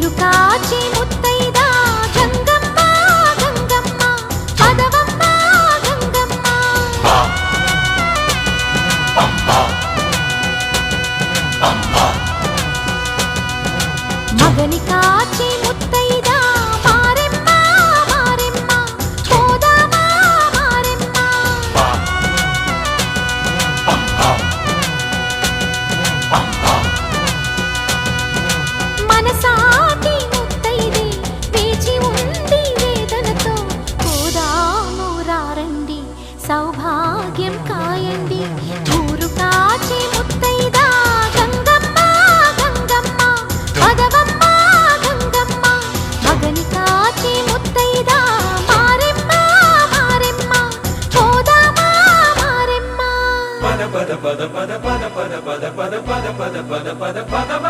ఊరు కాచి ముత్తైదా గంగమ్మ గంగమ్మ పదవమ్మ గంగమ్మ మగని కాచి ముత్తైదా మారెమ్మ మారెమ్మ పోదామా మారెమ్మ మనసాటి ముత్తైదే వేచి ఉంది వేదనతో పోదాము రారండి సౌభాగ్యం కాయండి ఊరు కాచి ముత్తైదా గంగమ్మ గంగమ్మ పదవమ్మ గంగమ్మ మగని కాచి ముత్తైదా మారెమ్మ మారెమ్మ పోదామా మారెమ్మ పద పద పద పద పద పద పద పద పద పద పద పద పద